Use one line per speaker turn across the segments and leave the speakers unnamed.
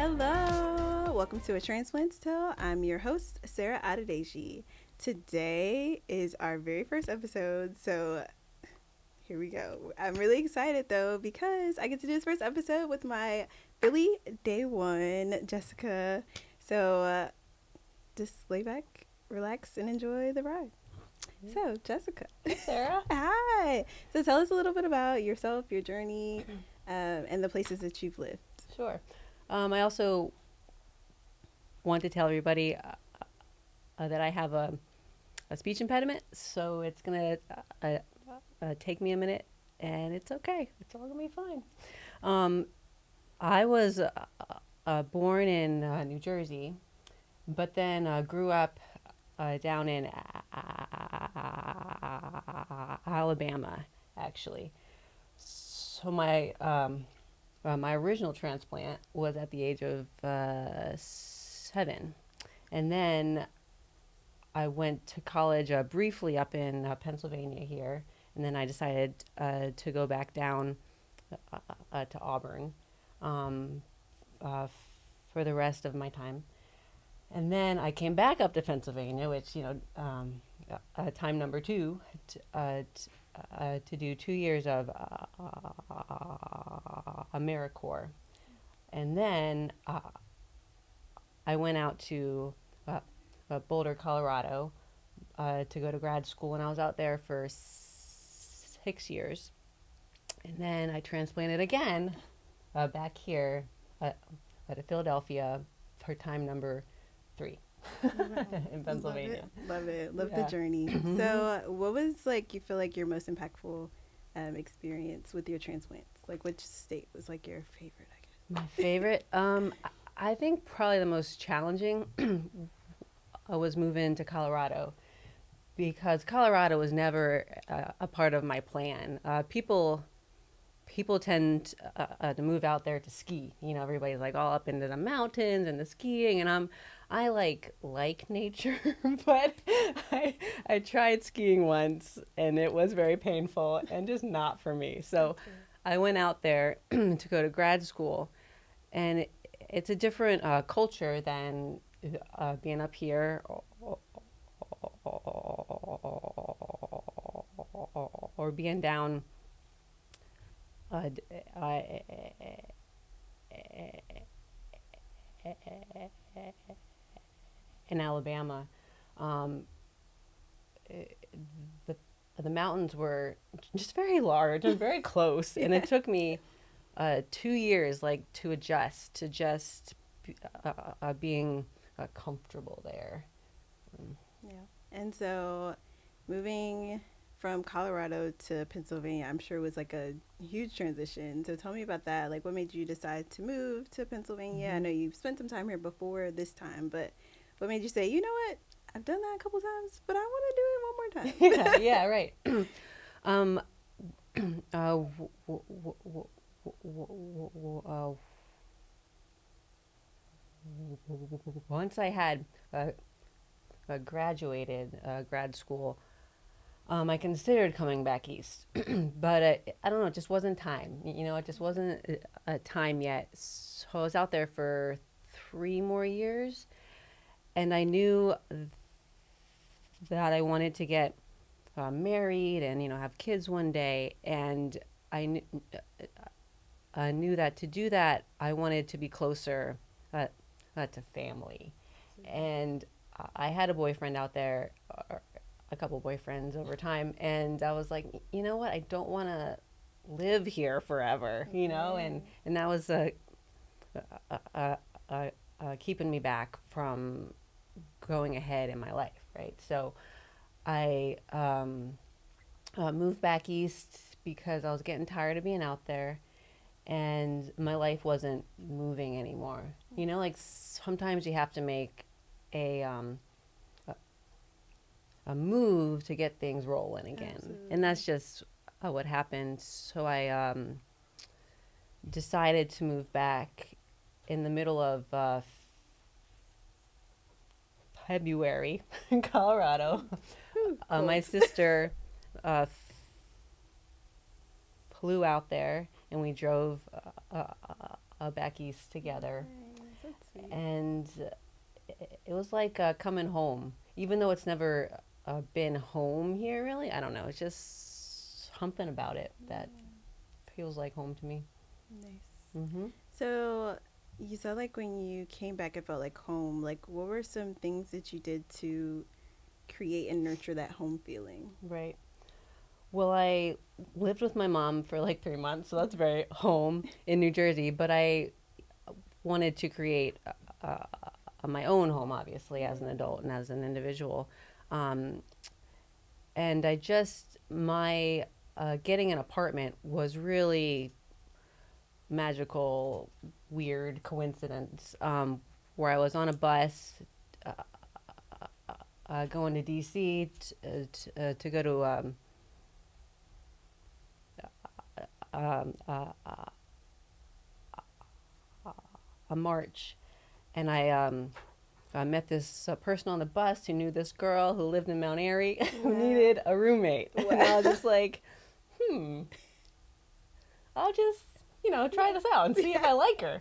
Hello, welcome to A Transplant's Tale. I'm your host, Sarah Adedeji. Today is our very first episode, so here we go. I'm really excited though because I get to do this first episode with my Philly day one, Jessica. So just lay back, relax, and enjoy the ride. So, Jessica.
Hey, Sarah.
Hi. So, tell us a little bit about yourself, your journey, and the places that you've lived.
Sure. I also want to tell everybody that I have a speech impediment, so it's going to take me a minute, and it's okay. It's all going to be fine. I was born in New Jersey, but then grew up down in Alabama, actually. So my original transplant was at the age of 7. And then I went to college briefly up in Pennsylvania here. And then I decided to go back down to Auburn um, for the rest of my time. And then I came back up to Pennsylvania, which, time number 2, to do 2 years of AmeriCorps. And then I went out to Boulder, Colorado to go to grad school, and I was out there for 6 years. And then I transplanted again back here at Philadelphia for time number 3 in Pennsylvania.
Love it. Love the journey. So, what was like you feel like your most impactful experience with your transplants? Like, which state was like your favorite? I guess.
My favorite, I think probably the most challenging was moving to Colorado, because Colorado was never a part of my plan. People tend to move out there to ski. You know, everybody's like all up into the mountains and the skiing, and I like nature, but I tried skiing once and it was very painful and just not for me. So I went out there to go to grad school, and it's a different culture than being up here or being down in Alabama. Um, the the mountains were just very large and very close, and it took me 2 years like to adjust to just being comfortable there.
Yeah. And so, moving from Colorado to Pennsylvania, I'm sure was like a huge transition. So, tell me about that. Like, what made you decide to move to Pennsylvania? I know you've spent some time here before this time, but what made you say, you know what? I've done that a couple times, but I want to do it one more time.
Yeah, right. um, Once I had graduated grad school, I considered coming back east, but I don't know, it just wasn't time. You know, it just wasn't a time yet. So I was out there for 3 more years, and I knew that I wanted to get married and have kids one day, and I knew, knew that to do that I wanted to be closer to family, and I had a boyfriend out there, a couple boyfriends over time, and I was like, you know what, I don't want to live here forever, and that was keeping me back from going ahead in my life, right? So I moved back east because I was getting tired of being out there, and my life wasn't moving anymore. Like sometimes you have to make a move to get things rolling again.
Absolutely.
And that's just what happened. So I decided to move back in the middle of February in Colorado. My sister flew out there, and we drove back east together.
Nice.
and it was like coming home, even though it's never been home here. Really, I don't know. It's just something about it that feels like home to me.
Nice.
Mm-hmm.
So you said like when you came back, it felt like home. Like, what were some things that you did to create and nurture that home feeling?
Right. Well, I lived with my mom for like 3 months, so that's very home in New Jersey. But I wanted to create my own home, obviously, as an adult and as an individual. Um, and I just, my getting an apartment was really magical, weird coincidence where I was on a bus going to DC to go to um, uh, a march, and I met this person on the bus who knew this girl who lived in Mount Airy who
Wow.
needed a roommate.
Wow.
And I was just like, I'll just, try this out and see if I like her,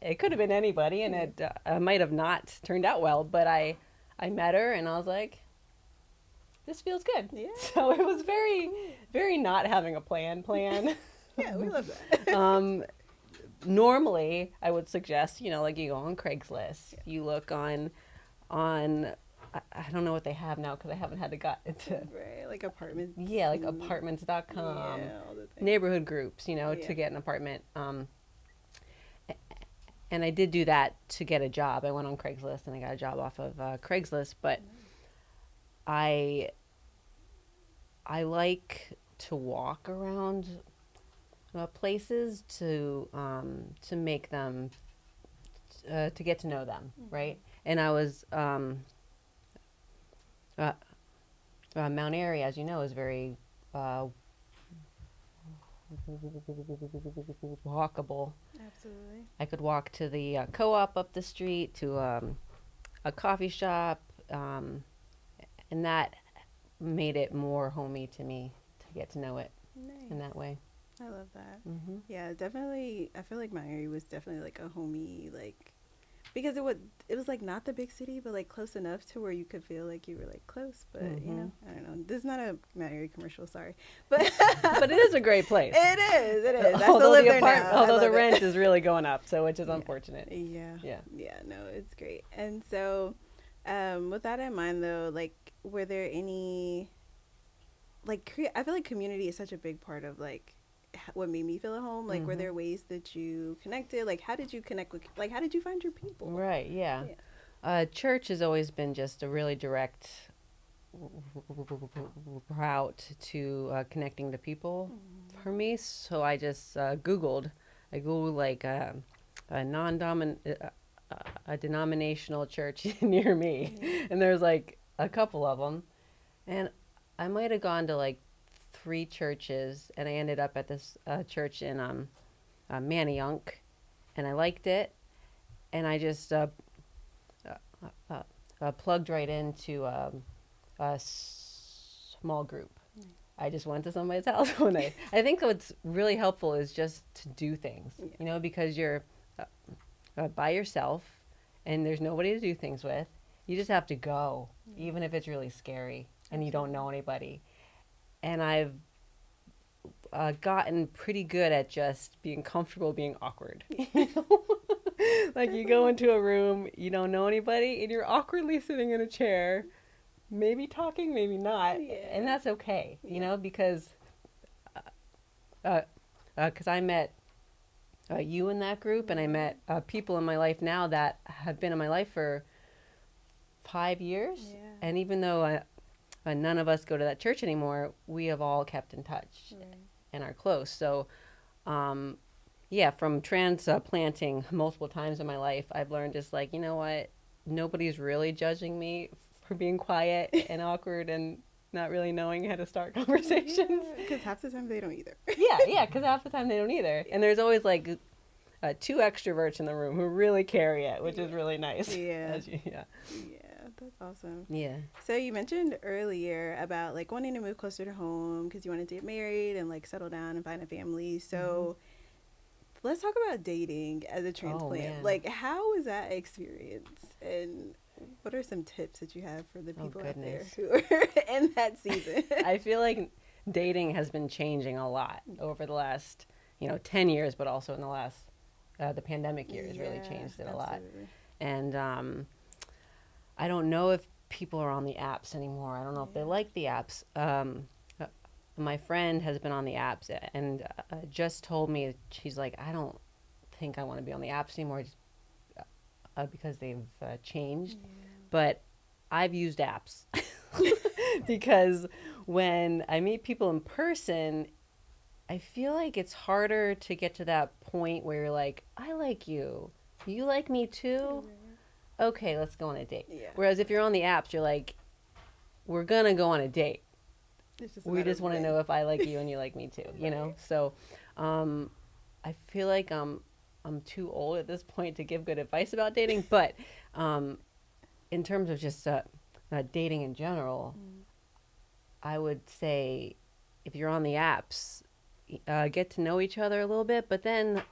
It could have been anybody, and it might have not turned out well, but I met her, and I was like, this feels good.
Yeah.
So it was very, very not having a plan.
Yeah, we love that.
Normally, I would suggest, like you go on Craigslist, you look on I don't know what they have now because I haven't had to get into
Right, like apartments.
yeah, like apartments.com,
Yeah, all the things.
neighborhood groups,
Yeah.
to get an apartment. And I did do that to get a job. I went on Craigslist and I got a job off of Craigslist, but I like to walk around places to make them to get to know them, right? And I was Mount Airy, as you know, is very walkable.
Absolutely.
I could walk to the co-op up the street, to a coffee shop, and that made it more homey to me to get to know it in
Nice.
that way.
I love that.
Hmm.
Yeah, definitely. I feel like Miami was definitely like a homey, like, because it was like not the big city, but like close enough to where you could feel like you were like close. But I don't know. This is not a Miami commercial, sorry, but
But it is a great place.
it is. It is. I still
Although
live
the
there now. I
although the
love it.
rent is really going up, so which is
Yeah.
unfortunate.
Yeah.
Yeah.
Yeah. No, it's great. And so, with that in mind, though, like, were there any like I feel like community is such a big part of like what made me feel at home. Like, were
Mhm.
there ways that you connected? Like, how did you connect with? Like, how did you find your people?
Right. Yeah.
Yeah.
Church has always been just a really direct route to connecting to people for me. So I just Googled. I Googled like a a denominational church near me,
Yeah.
and there's like a couple of them, and I might have gone to like 3 churches, and I ended up at this church in Manayunk, and I liked it, and I just plugged right into a small group. I just went to somebody's house one day. I think what's really helpful is just to do things,
Yeah.
because you're by yourself and there's nobody to do things with. You just have to go, even if it's really scary and you don't know anybody. And I've gotten pretty good at just being comfortable being awkward. Like you go into a room, you don't know anybody, and you're awkwardly sitting in a chair, maybe talking, maybe not,
Yeah.
and that's okay, because I met you in that group, and I met people in my life now that have been in my life for 5 years,
Yeah.
and even though none of us go to that church anymore, we have all kept in touch
Right.
and are close. So, yeah, from transplanting multiple times in my life, I've learned just like, you know what, nobody's really judging me for being quiet and awkward and not really knowing how to start conversations.
Because half the time they don't either.
Yeah, because half the time they don't either. And there's always like 2 extroverts in the room who really carry it, which is really nice.
Yeah.
Yeah.
Yeah, that's awesome.
Yeah.
So you mentioned earlier about like wanting to move closer to home because you wanted to get married and like settle down and find a family. So let's talk about dating as a
Oh
transplant.
man.
Like, how was that experience? And what are some tips that you have for the
Oh
people out there
goodness.
who are in that season?
I feel like dating has been changing a lot over the last, 10 years, but also in the last, the pandemic years really
Yeah,
changed it a lot.
absolutely.
And I don't know if people are on the apps anymore. I don't know if they
Yeah.
like the apps. Uh, my friend has been on the apps and just told me, she's like, I don't think I want to be on the apps anymore because they've changed. But I've used apps because when I meet people in person, I feel like it's harder to get to that point where you're like, I like you. You like me too?
Yeah.
Okay, let's go on a date.
Yeah.
Whereas if you're on the apps, you're like, we're going to go on a date.
It's just a
We
matter
just
of
want to
when.
know if I like you and you like me too,
Right.
So um, I feel like I'm too old at this point to give good advice about dating, but um, in terms of just dating in general,
Mm.
I would say if you're on the apps, get to know each other a little bit, but then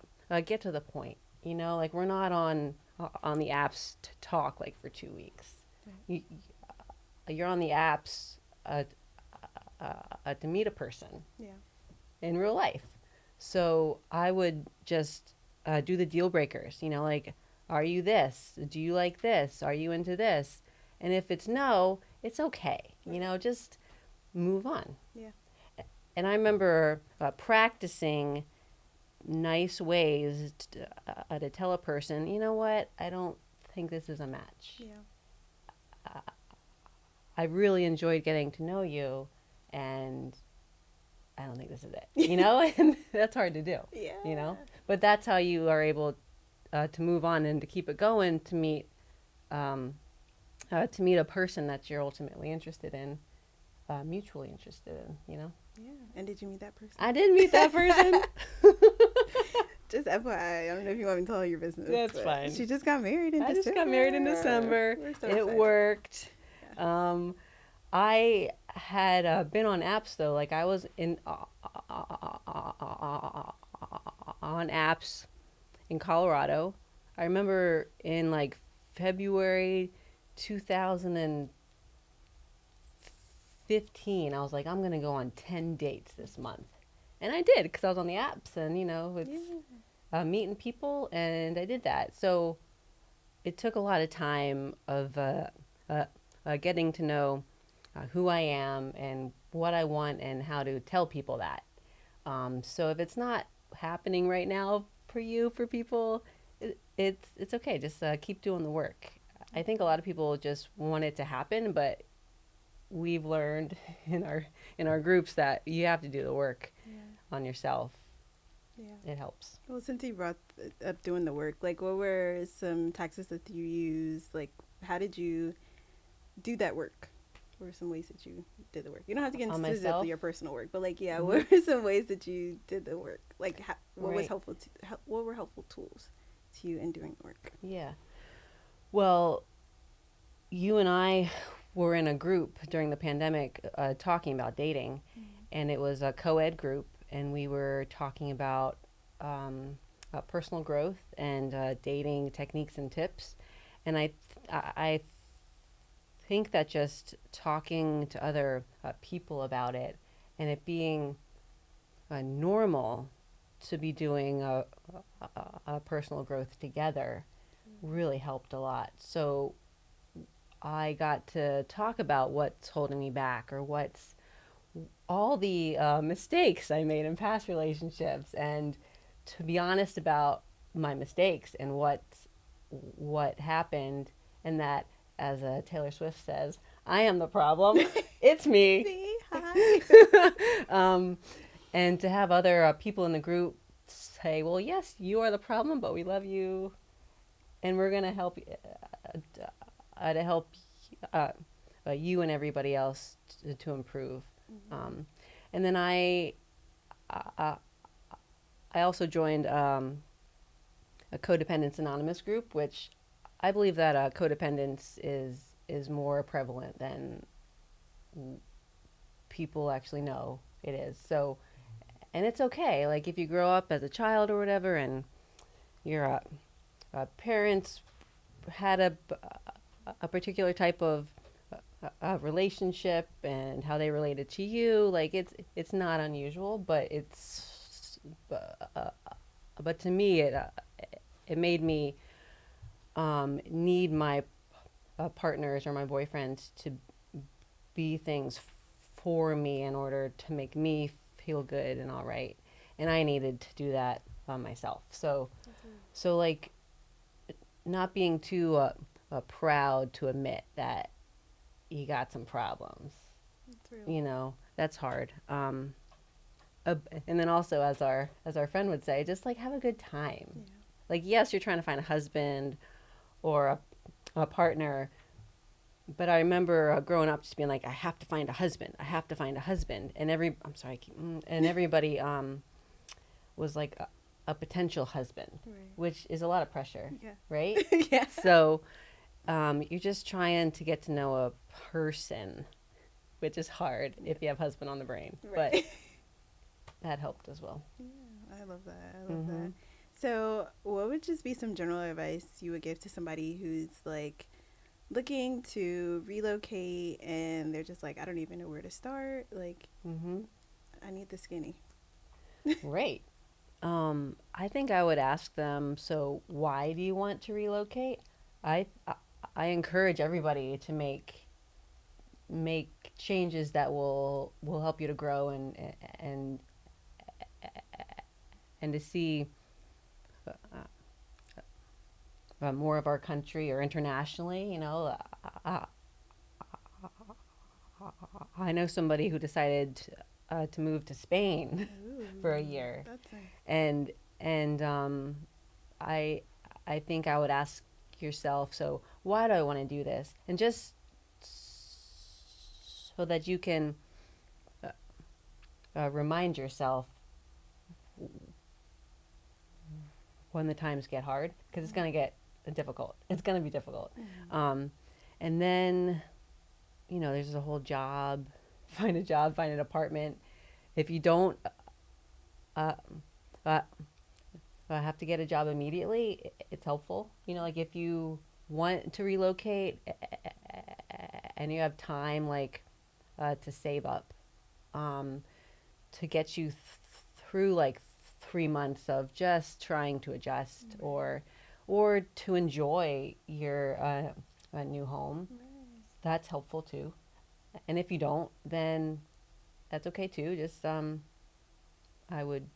get to the point. Like we're not on the apps to talk like for 2 weeks.
Right.
You, you're on the apps to meet a person
Yeah.
in real life. So I would just do the deal breakers. Like, are you this? Do you like this? Are you into this? And if it's no, it's okay.
Right.
Just move on.
Yeah.
And I remember practicing nice ways to tell a person, you know what, I don't think this is a match.
Yeah.
I really enjoyed getting to know you, and I don't think this is it. And that's hard to do.
Yeah.
But that's how you are able to move on and to keep it going um, to meet a person that you're ultimately interested in, mutually interested in.
Yeah. And did you meet that person?
I did meet that person.
Just FYI, I don't know if you want me to tell your business.
That's
But
fine.
she just got married in
I
December.
just got married in December.
We're so
It
excited.
worked.
Yeah.
I had been on apps though. Like I was in on apps in Colorado. I remember in like February 2015, I was like, I'm gonna go on 10 dates this month, and I did because I was on the apps and it's
Yeah.
meeting people, and I did that. So it took a lot of time of getting to know who I am and what I want and how to tell people that. So if it's not happening right now for you, for people, it's okay. Just keep doing the work. I think a lot of people just want it to happen, but we've learned in our groups that you have to do the work
Yeah.
on yourself.
Yeah.
It helps.
Well, since you brought up doing the work, like, what were some tactics that you used? Like, how did you do that work? What were some ways that you did the work? You don't have to get into
On
specifically
myself.
your personal work, but like, yeah,
Hmm.
what were some ways that you did the work? Like, what was
Right.
helpful to? What were helpful tools to you in doing the work?
Yeah. Well, you and I were in a group during the pandemic talking about dating, and it was a co-ed group, and we were talking about personal growth and dating techniques and tips. And I think that just talking to other people about it and it being normal to be doing a personal growth together really helped a lot. So I got to talk about what's holding me back or what's all the mistakes I made in past relationships, and to be honest about my mistakes and what happened, and that, as Taylor Swift says, I am the problem. It's me.
See, hi.
um, and to have other people in the group say, "Well, yes, you are the problem, but we love you, and we're gonna help to help uh, you and everybody else to improve." Um, and then uh, I also joined a Codependence Anonymous group, which I believe that codependence is more prevalent than people actually know it is. So and it's okay. Like if you grow up as a child or whatever, and your parents had a particular type of relationship and how they related to you, like it's not unusual, but but to me it made me need my partners or my boyfriends to be things for me in order to make me feel good and all right. And I needed to do that myself. So like not being too proud to admit that you got some problems.
That's real.
That's hard. And then also, as our friend would say, just like have a good time.
Yeah.
Like yes, you're trying to find a husband or a partner, but I remember growing up just being like, I have to find a husband. I have to find a husband, and everybody was like a potential husband,
Right.
which is a lot of pressure,
Yeah.
right?
Yeah.
So you're just trying to get to know a person, which is hard if you have husband on the brain, but
Right.
that helped as well.
Yeah, I love that. I love
Mm-hmm.
that. So, what would just be some general advice you would give to somebody who's like looking to relocate and they're just like, I don't even know where to start. Like,
Mm-hmm.
I need the skinny.
Great. I think I would ask them, so why do you want to relocate? I I, I encourage everybody to make changes that will help you to grow and and to see more of our country or internationally. I, I know somebody who decided to move to Spain
Ooh,
for a year,
that's nice.
and and I I think I would ask yourself, so why do I want to do this? And just so that you can remind yourself when the times get hard, because it's going to get difficult. It's going to be difficult.
Mm-hmm.
Um, and then, there's a whole job, find a job, find an apartment. If you don't uh, uh, have to get a job immediately, it's helpful. Like if you want to relocate and you have time, like to save up um, to get you through like 3 months of just trying to adjust
Right.
or to enjoy your new home.
Right.
That's helpful too. And if you don't, then that's okay too. Just I would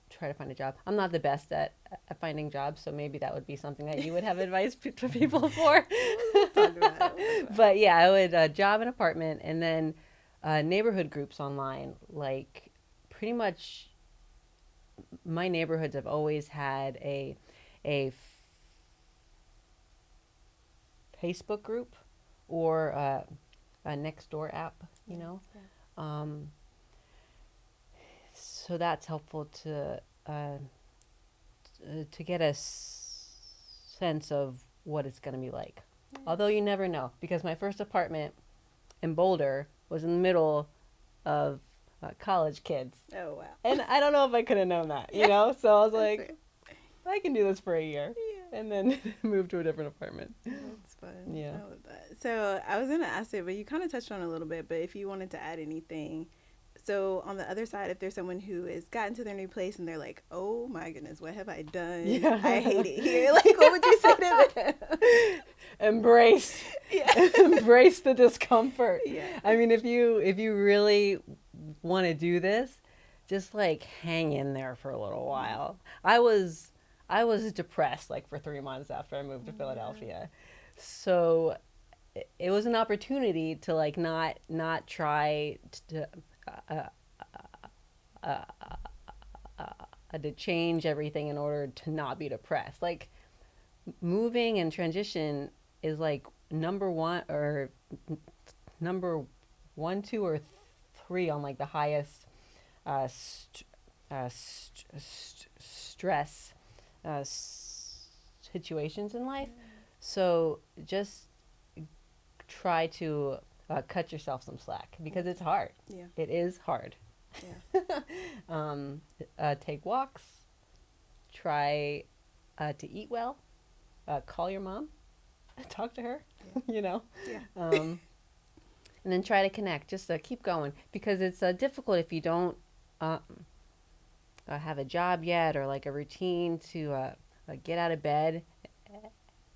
try to find a job. I'm not the best at finding jobs, so maybe that would be something that you would have advice to people for.
We'll talk about it. We'll talk about
But yeah, I would job and apartment, and then neighborhood groups online. Like pretty much, my neighborhoods have always had a Facebook group or a Nextdoor app.
it. Yeah.
Um, so that's helpful to get a sense of what it's going to be like.
Yeah.
Although you never know, because my first apartment in Boulder was in the middle of college kids.
Oh wow.
And I don't know if I could have known that, So I was like, I can do this for a year.
Yeah.
And then move to a different apartment.
That's fun.
Yeah.
I love that. So I was gonna ask it, but you kind of touched on it a little bit. But if you wanted to add anything, so on the other side, if there's someone who has gotten to their new place and they're like, "Oh my goodness, what have I done?
Yeah.
I hate it here." Like, what would you say to them?
Embrace
Yeah.
embrace the discomfort.
Yeah.
I mean, if you really want to do this, just like hang in there for a little while. I was depressed like for 3 months after I moved to Philadelphia. So it was an opportunity to like not try uh, to change everything in order to not be depressed. Like moving and transition is like number one, two, or three on like the highest stress situations in life. So just try to cut yourself some slack because it's hard.
Yeah.
It is hard.
Yeah.
um, take walks, try to eat well, call your mom, talk to her,
Yeah.
you know,
Yeah.
um, and then try to connect. Just keep going because it's difficult if you don't uh, have a job yet or like a routine to get out of bed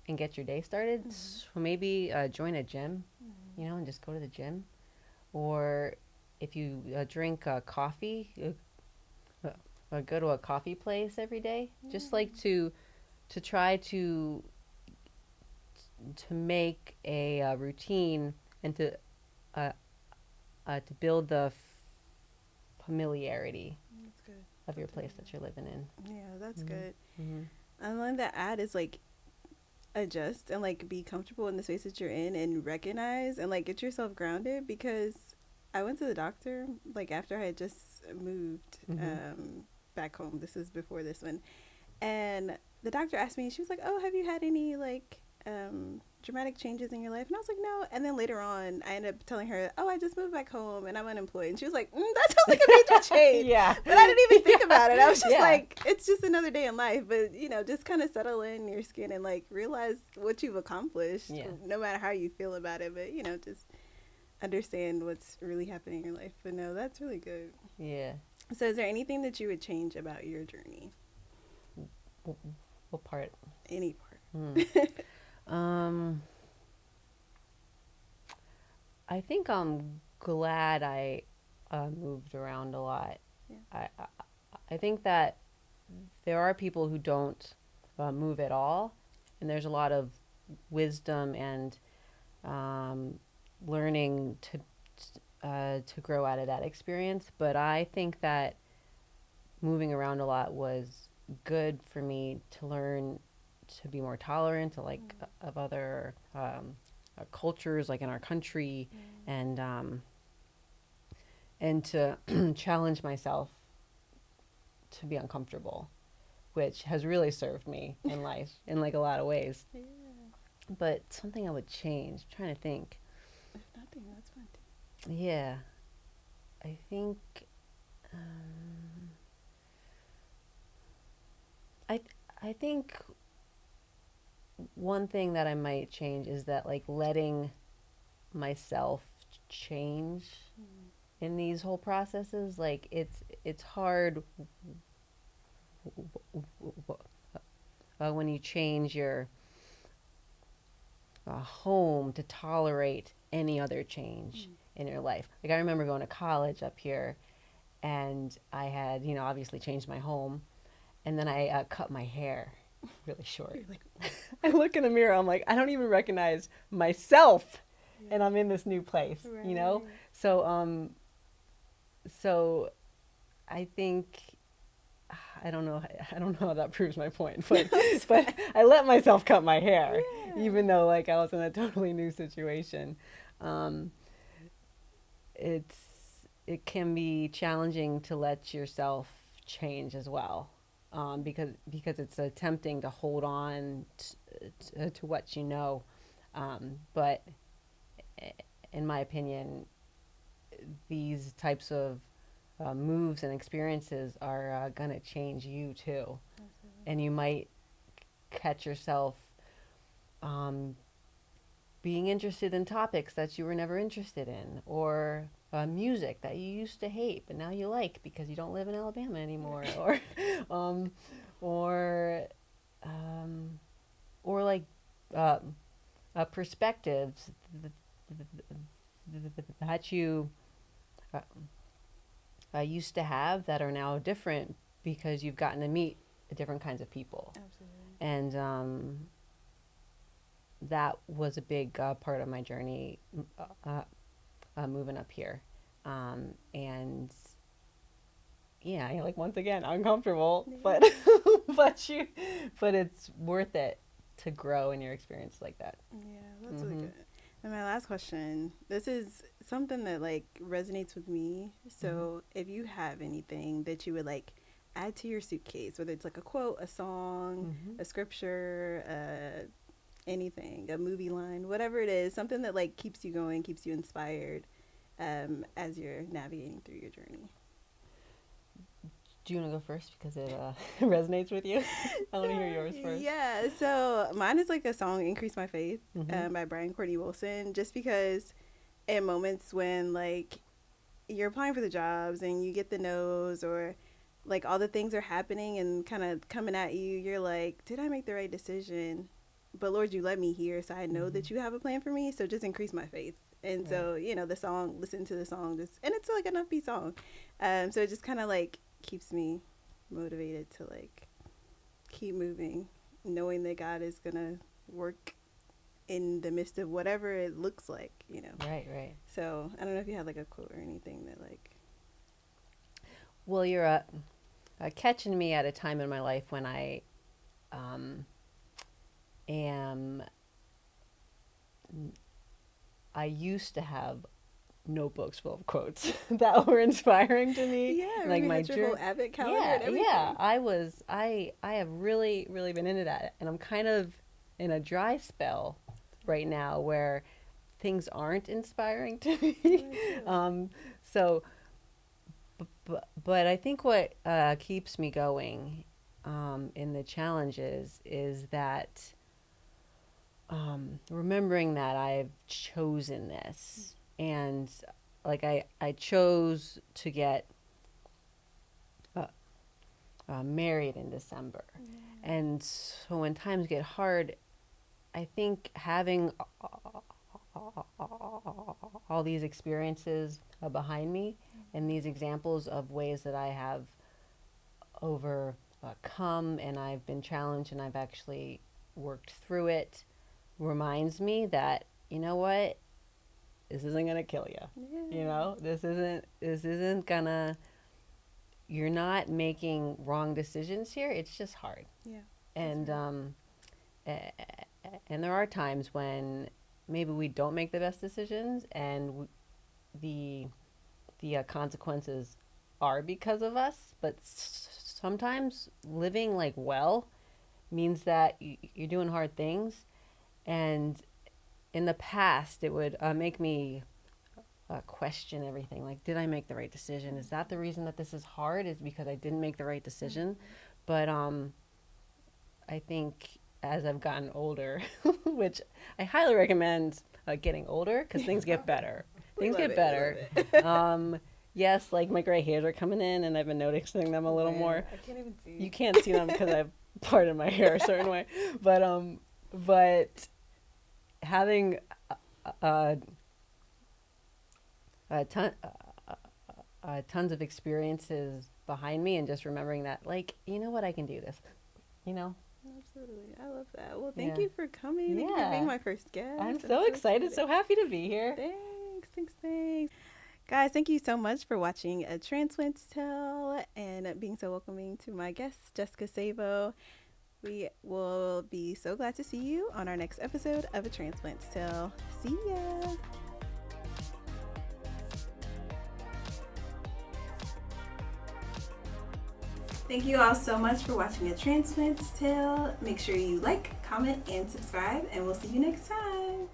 and get your day started.
Mm-hmm.
So maybe join a gym,
Mm-hmm.
and just go to the gym. Or if you drink coffee, go to a coffee place every day. Just
Yeah.
like to try to make a routine and uh, to build the familiarity
That's good.
of your
That's
place
really
that you're living in.
good. Yeah, that's
Mm-hmm.
good.
Mm-hmm.
And one that add is like adjust and like be comfortable in the space that you're in and recognize and like get yourself grounded because I went to the doctor like after I had just moved
Mm-hmm.
back home. This is before this one. And the doctor asked me, she was like, "Oh, have you had any like dramatic changes in your life?" And I was like, "No." And then later on, I ended up telling her, "Oh, I just moved back home and I'm unemployed." And she was like, "That sounds like a major change."
Yeah.
But I didn't even think
Yeah.
about it. I was just
Yeah.
like, it's just another day in life. But, just kind of settle in your skin and like realize what you've accomplished,
Yeah.
no matter how you feel about it. But, just understand what's really happening in your life. But no, that's really good.
Yeah.
So, is there anything that you would change about your journey?
What part?
Any
Hmm.
part?
Um, I think I'm glad I moved around a lot.
Yeah.
I think that there are people who don't move at all, and there's a lot of wisdom and um, learning to grow out of that experience. But I think that moving around a lot was good for me to learn to be more tolerant to like of other cultures like in our country
Mm.
and um, and to challenge myself to be uncomfortable, which has really served me in life in like a lot of ways.
Yeah.
But something I would change, I'm trying to think.
If nothing, that's fine too.
Yeah, I think um, I I think one thing that I might change is that like letting myself change
Mm.
in these whole processes. Like it's hard when you change your home to tolerate any other change
Mm.
in your life. Like I remember going to college up here, and I had obviously changed my home, and then I cut my hair really short.
You're like,
I look in the mirror, I'm like, I don't even recognize myself,
yeah.
and I'm in this new place,
Right.
So so I think I don't know. I don't know how that proves my point, but
That's
but
fine.
I let myself cut my hair,
Yeah.
even though like I was in a totally new situation. Um, it can be challenging to let yourself change as well, because it's tempting to hold on to what you know, but in my opinion, these types of moves and experiences are going to change you too.
Absolutely.
And you might catch yourself um, being interested in topics that you were never interested in, or music that you used to hate but now you like because you don't live in Alabama anymore, or um, or um, or like uh, perspectives that you uh, used to have that are now different because you've gotten to meet different kinds of people.
Absolutely.
And that was a big part of my journey moving up here. And yeah, like once again, uncomfortable,
Yeah.
but but you, but it's worth it to grow in your experience like that.
Yeah, that's really
Mm-hmm.
good. And my last question, this is something that like resonates with me.
Mm-hmm.
So if you have anything that you would like add to your suitcase, whether it's like a quote, a song,
Mm-hmm.
a scripture, anything, a movie line, whatever it is, something that like keeps you going, keeps you inspired as you're navigating through your journey.
Do you want to go first because it resonates with you? I want to hear yours first.
Yeah, so mine is like a song "Increase My Faith"
Mm-hmm.
by Brian Courtney Wilson. Just because in moments when like you're applying for the jobs and you get the no's, or like all the things are happening and kind of coming at you, you're like, did I make the right decision? But Lord, you let me here, so I know
Mm-hmm.
that you have a plan for me. So just increase my faith. And
Right.
so, the song, listen to the song, just, and it's like an upbeat song. So it just kind of like keeps me motivated to like keep moving, knowing that God is gonna work in the midst of whatever it looks like.
Right, right.
So I don't know if you had like a quote or anything that like.
Well, you're catching me at a time in my life when I um, am. I used to have notebooks full of quotes that were inspiring to me.
Yeah, I
Like
remember you
my
had your whole
journey.
Advent calendar
Yeah,
and
yeah.
everything.
I have really, really been into that. And I'm kind of in a dry spell right now where things aren't inspiring to me.
Mine too.
So, but I think what keeps me going in the challenges is that remembering that I've chosen this, and like I chose to get uh, married in December, and so when times get hard, I think having all these experiences behind me and these examples of ways that I have overcome and I've been challenged and I've actually worked through it reminds me that, you know what, this isn't gonna kill you. You
Yeah.
know, this isn't gonna. You're not making wrong decisions here. It's just hard,
Yeah. That's
and
right.
and there are times when maybe we don't make the best decisions, and the consequences are because of us. But sometimes living like well means that you're doing hard things, and in the past it would make me question everything, like, did I make the right decision? Is that the reason that this is hard, is because I didn't make the right decision? But I think as I've gotten older, which I highly recommend getting older because things get better.
We
Things
love
get
it. We
better.
love it.
Yes, like my gray hairs are coming in and I've been noticing them a little
Man,
more.
I can't even
You
see.
can't see them because I've parted my hair a certain way. But having a, a ton, tons of experiences behind me and just remembering that, like, you know what, I can do this, you know?
Absolutely. I love that. Well, thank
Yeah.
you for coming. Thank you for being
Yeah.
my first guest.
I'm
I'm
so
so
excited,
excited.
so happy to be here.
Thanks. Thanks. Thanks. Guys, thank you so much for watching A Transplant's Tale and being so welcoming to my guest, Jessica Sabo. We will be so glad to see you on our next episode of A Transplant's Tale. See ya. Thank you all so much for watching A Transplant's Tale. Make sure you like, comment, and subscribe, and we'll see you next time.